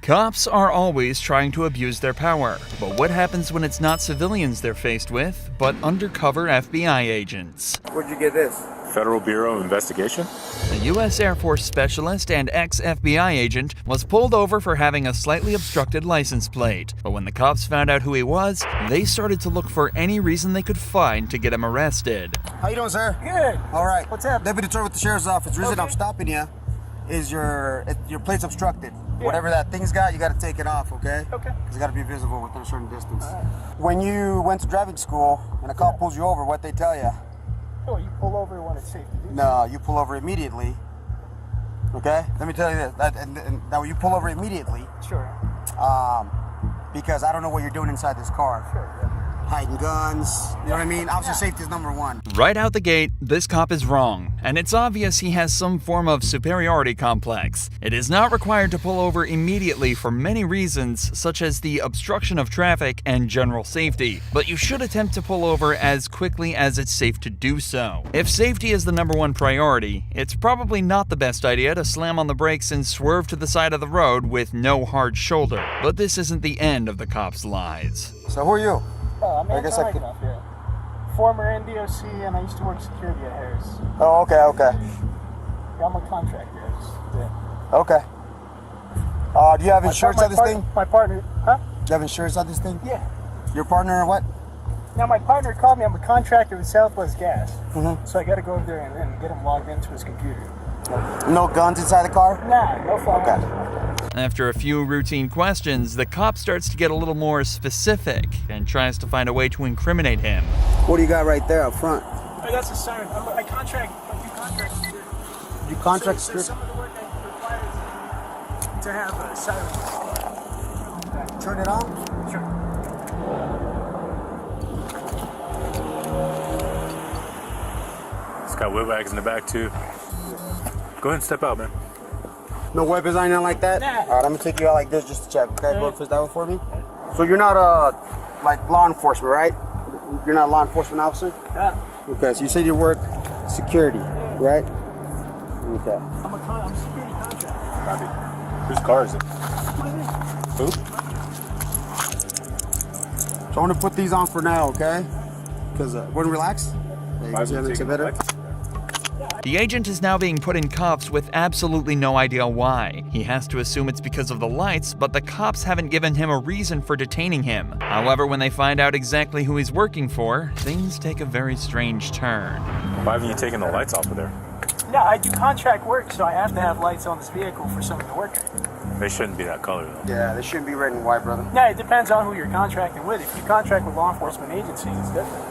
Cops are always trying to abuse their power, but what happens when it's not civilians they're faced with, but undercover FBI agents? Where'd you get this? Federal Bureau of Investigation? A U.S. Air Force specialist and ex-FBI agent was pulled over for having a slightly obstructed license plate. But when the cops found out who he was, they started to look for any reason they could find to get him arrested. How you doing, sir? Good. All right. What's up? Deputy Turner with the Sheriff's Office. The reason I'm stopping you is your plate's obstructed. Yeah. Whatever that thing's got, you got to take it off, okay? Okay. It's got to be visible within a certain distance. When you went to driving school and a cop pulls you over, what they tell you? Oh, you pull over when it's safe to do. No, you pull over immediately. Okay? Let me tell you this. Now, you pull over immediately Sure. because I don't know what you're doing inside this car. Sure. Yeah. Hiding guns. You know what I mean? Officer safety is number one. Right out the gate, this cop is wrong, and it's obvious he has some form of superiority complex. It is not required to pull over immediately for many reasons, such as the obstruction of traffic and general safety, but you should attempt to pull over as quickly as it's safe to do so. If safety is the number one priority, it's probably not the best idea to slam on the brakes and swerve to the side of the road with no hard shoulder. But this isn't the end of the cop's lies. So who are you? I'm I guess I could- enough, yeah. Former NDOC, and I used to work security at Harris. Oh, okay. Yeah, I'm a contractor. Okay. Do you have insurance on this thing? My partner, huh? Do you have insurance on this thing? Yeah. Your partner or what? Now, my partner called me. I'm a contractor with Southwest Gas. Mhm. So I got to go over there and get him logged into his computer. No guns inside the car? Nah, no firearms. Okay. After a few routine questions, the cop starts to get a little more specific and tries to find a way to incriminate him. What do you got right there up front? That's a siren. I contract security. You contract So security? some of the work requires to have a siren. Turn it on. Sure. It's got wheel bags in the back too. Go ahead and step out, man. No weapons or anything like that? Nah. All right, I'm gonna take you out like this just to check. Okay, Yeah. go fist that one for me. So you're not like law enforcement, right? You're not a law enforcement officer? Yeah. Okay, so you said you work security, right? Okay. I'm a security contractor. Copy. Whose car is it? Who? So I'm gonna put these on for now, okay? Because when relax. There you Why go, is see it how that makes it taking better? the The agent is now being put in cuffs with absolutely no idea why. He has to assume it's because of the lights, but the cops haven't given him a reason for detaining him. However, when they find out exactly who he's working for, things take a very strange turn. Why haven't you taken the lights off of there? No, I do contract work, so I have to have lights on this vehicle for some of the work I do. They shouldn't be that color though. Yeah, they shouldn't be red and white, brother. No, it depends on who you're contracting with. If you contract with law enforcement agencies, it's different.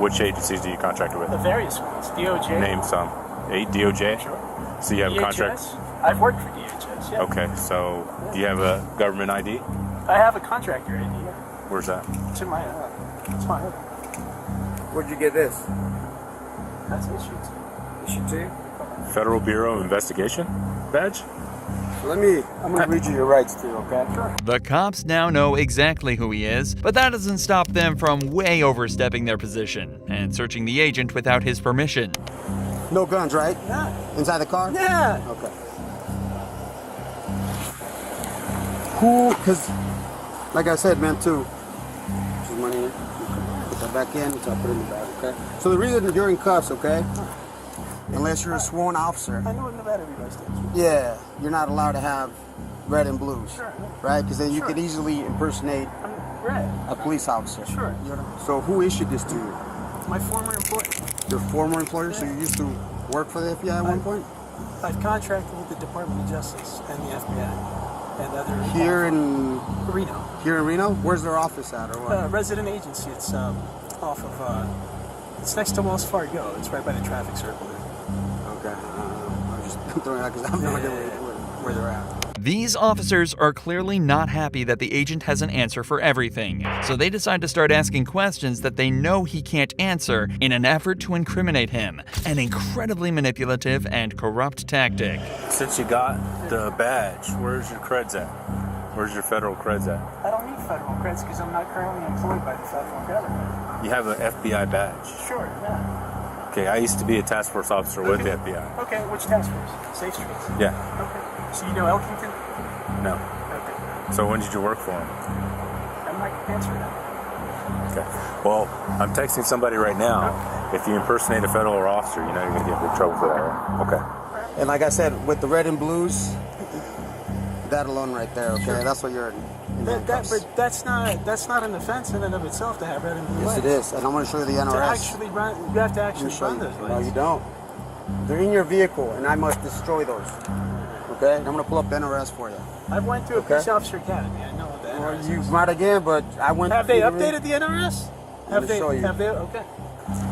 Which agencies do you contract with? The various ones. DOJ. Name some. DOJ? Sure. So you have a contract? DHS. I've worked for DHS, yeah. Okay, so do you have a government ID? I have a contractor ID. Yeah. Where's that? It's in my it's my hood. Where'd you get this? That's issued. Issue two. Federal Bureau of Investigation badge? So I'm gonna read you your rights too, okay? Sure. The cops now know exactly who he is, but that doesn't stop them from way overstepping their position and searching the agent without his permission. No guns, right? Yeah. Inside the car? Yeah. Okay. Because, like I said, man, too, this is money. Put that back in, so I put it in the bag, okay? So the reason you're in cuffs, okay? Unless you're a sworn officer, I know in Nevada everybody stands. yeah, you're not allowed to have red and blues, Sure. right? Because then you Sure. could easily impersonate I'm red. a police officer. Sure. So who issued this to you? My former employer. Your former employer? So you used to work for the FBI at one point? I've contracted with the Department of Justice and the FBI and other Here in Reno. Where's their office at, or what? Resident agency. It's off of it's next to Wells Fargo. It's right by the traffic circle. Okay. I'm just throwing it out because I have no idea where they're at. These officers are clearly not happy that the agent has an answer for everything, so they decide to start asking questions that they know he can't answer in an effort to incriminate him. An incredibly manipulative and corrupt tactic. Since you got the badge, where's your creds at? Where's your federal creds at? I don't need federal credits because I'm not currently employed by the federal government. You have an FBI badge. Sure, yeah. Okay, I used to be a task force officer with the FBI. Okay, which task force? Safe Streets. Yeah. Okay. So you know Elkington? No. Okay. So when did you work for him? I might answer that. Okay. Well, I'm texting somebody right now. If you impersonate a federal officer, you know you're going to get in big trouble for that, right? Okay. And like I said, with the red and blues, that alone right there, okay? That's what you're in handcuffs. But that's not an offense in and of itself to have red and blue Yes, lights. it is. And I'm going to show you the NRS. To actually run, you have to Let me actually show run you. those No, lights. you don't. They're in your vehicle, and I must destroy those. Okay? And I'm going to pull up the NRS for you. I went to a Okay. police officer academy. I know what the Well, NRS you is. might again, but I went. Have they updated the NRS? Let me show you. Have they? Okay.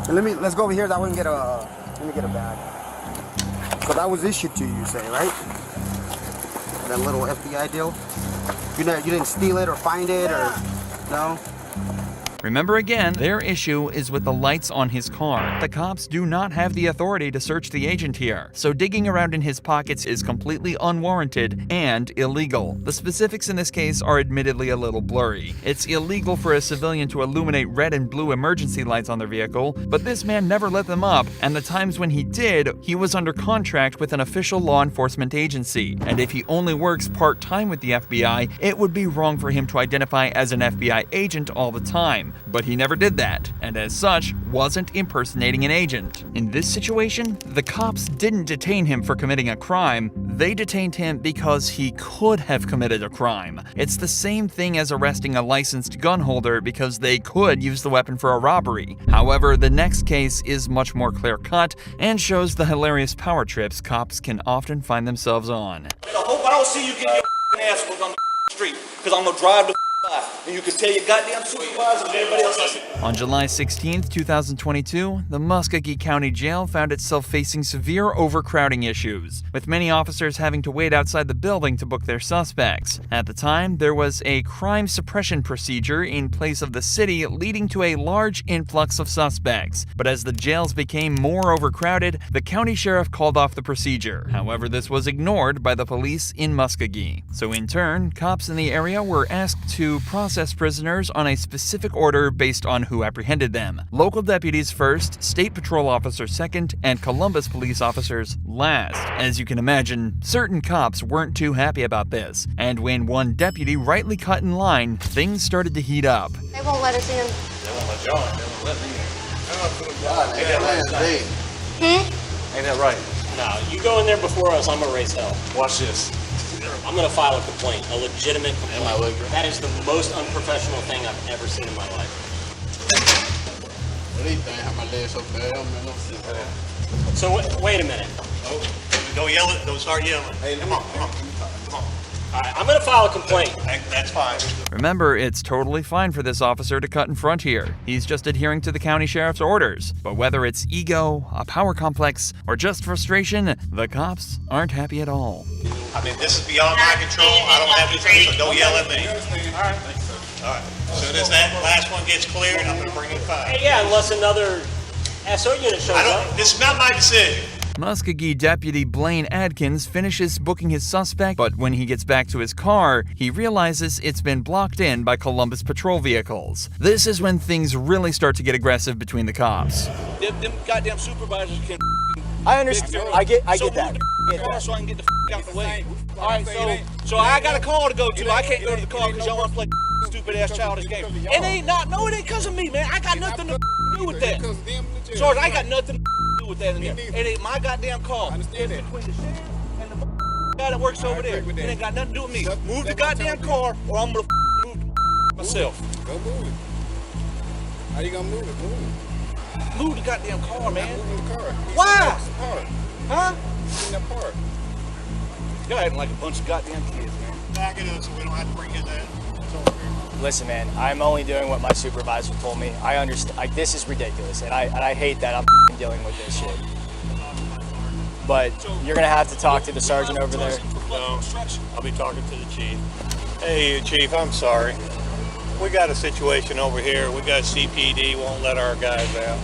And let's go over here. That way we can get a. Let me get a bag. So that was issued to you, you say, right? That little FBI deal. You didn't steal it or find it or no? Remember again, their issue is with the lights on his car. The cops do not have the authority to search the agent here, so digging around in his pockets is completely unwarranted and illegal. The specifics in this case are admittedly a little blurry. It's illegal for a civilian to illuminate red and blue emergency lights on their vehicle, but this man never lit them up, and the times when he did, he was under contract with an official law enforcement agency. And if he only works part-time with the FBI, it would be wrong for him to identify as an FBI agent all the time. But he never did that, and as such, wasn't impersonating an agent. In this situation, the cops didn't detain him for committing a crime, they detained him because he could have committed a crime. It's the same thing as arresting a licensed gun holder because they could use the weapon for a robbery. However, the next case is much more clear-cut and shows the hilarious power trips cops can often find themselves on. I hope I don't see you getting your ass whooped on the street, because I'm gonna drive the by, and you can tell your goddamn supervisor and everybody else I see. On July 16, 2022, the Muskogee County Jail found itself facing severe overcrowding issues, with many officers having to wait outside the building to book their suspects. At the time, there was a crime suppression procedure in place of the city, leading to a large influx of suspects. But as the jails became more overcrowded, the county sheriff called off the procedure. However, this was ignored by the police in Muskogee. So in turn, cops in the area were asked to process prisoners on a specific order based on who apprehended them. Local deputies first, state patrol officers second, and Columbus police officers last. As you can imagine, certain cops weren't too happy about this, and when one deputy rightly cut in line, things started to heat up. They won't let us in. They won't let y'all in. They won't let me in. Hmm? Ain't that right? No, you go in there before us, I'm gonna raise hell. Watch this. I'm gonna file a complaint, a legitimate complaint. That is the most unprofessional thing I've ever seen in my life. So wait a minute. Oh, don't yell it. Don't start yelling. Hey, come on. All right, I'm gonna file a complaint. That's fine. Remember, it's totally fine for this officer to cut in front here. He's just adhering to the county sheriff's orders. But whether it's ego, a power complex, or just frustration, the cops aren't happy at all. I mean, this is beyond my control. I don't have anything, so don't yell at me. All right. All right. As soon as that last one gets cleared, I'm going to bring in five. Hey, yeah, unless another SO unit shows up. This is not my decision. Muskogee Deputy Blaine Adkins finishes booking his suspect, but when he gets back to his car, he realizes it's been blocked in by Columbus patrol vehicles. This is when things really start to get aggressive between the cops. Them goddamn supervisors can. I understand. I get So that. move the car so I can get the out the way. All right, so I got a call to go to. I can't go to the call because y'all want to play stupid ass childish game. It ain't because of me, man. I got nothing to do with that. Sarge, I got nothing to do with that in there. It ain't my goddamn call. It's between the sheriff and the guy that works over there. It ain't got nothing to do with me. Move the goddamn car, or I'm gonna move the myself. Go move it. How you gonna move it? Move it. Move the goddamn car, man. Move the car. Why? Park. Huh? In the park. Y'all acting like a bunch of goddamn kids, man. Back it up so we don't have to bring in that. Listen, man, I'm only doing what my supervisor told me. I understand. This is ridiculous, and I hate that I'm dealing with this shit. But you're gonna have to talk to the sergeant over there. No, I'll be talking to the chief. Hey, Chief, I'm sorry. We got a situation over here. We got CPD won't let our guys out,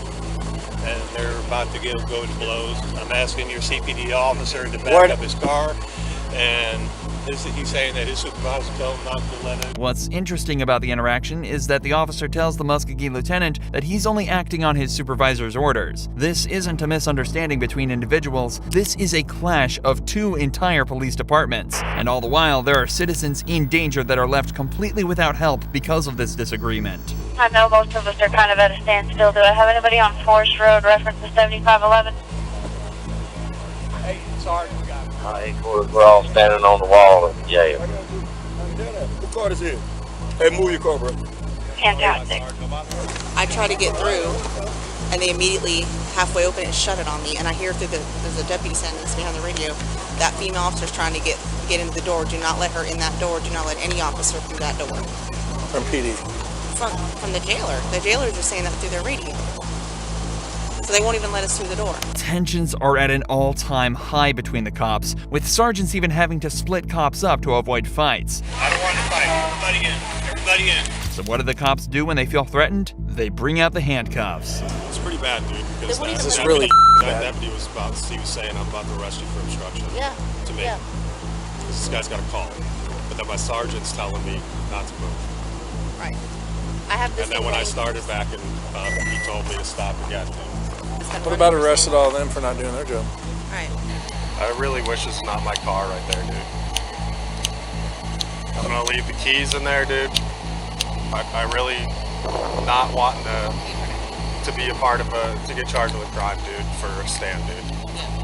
and they're about to go to blows. I'm asking your CPD officer to back up his car, and He's saying that his supervisor told him not to let it. What's interesting about the interaction is that the officer tells the Muskogee lieutenant that he's only acting on his supervisor's orders. This isn't a misunderstanding between individuals, this is a clash of two entire police departments. And all the while, there are citizens in danger that are left completely without help because of this disagreement. I know most of us are kind of at a standstill. Do I have anybody on Forest Road reference to 7511? Hey, Sergeant, we got it. We're all standing on the wall of the jail. What car is it? Hey, move your car, bro. Fantastic. I try to get through, and they immediately halfway open it and shut it on me. And I hear through there's a deputy standing behind the radio, that female officer's trying to get into the door. Do not let her in that door. Do not let any officer through that door. From PD. From the jailer. The jailers are saying that through their radio. So they won't even let us through the door. Tensions are at an all-time high between the cops, with sergeants even having to split cops up to avoid fights. I don't want to fight. Everybody in. Everybody in. So what do the cops do when they feel threatened? They bring out the handcuffs. It's pretty bad, dude. Because This is really that deputy was saying, I'm about to arrest you for obstruction. Yeah. To me. Yeah. This guy's got a call. But then my sergeant's telling me not to move. Right. I have this. And then when I started backing up, he told me to stop again. What about arrested all of them for not doing their job? Right. I really wish it's not my car right there, dude. I'm gonna leave the keys in there, dude. I really not wanting to be a part of to get charged with a crime, dude, for a stand, dude.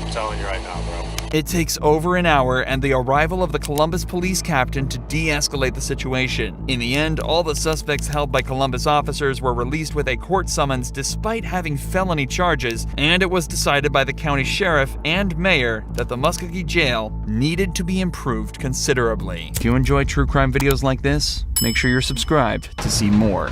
I'm telling you right now, bro. It takes over an hour and the arrival of the Columbus police captain to de-escalate the situation. In the end, all the suspects held by Columbus officers were released with a court summons despite having felony charges, and it was decided by the county sheriff and mayor that the Muskogee jail needed to be improved considerably. If you enjoy true crime videos like this, make sure you're subscribed to see more.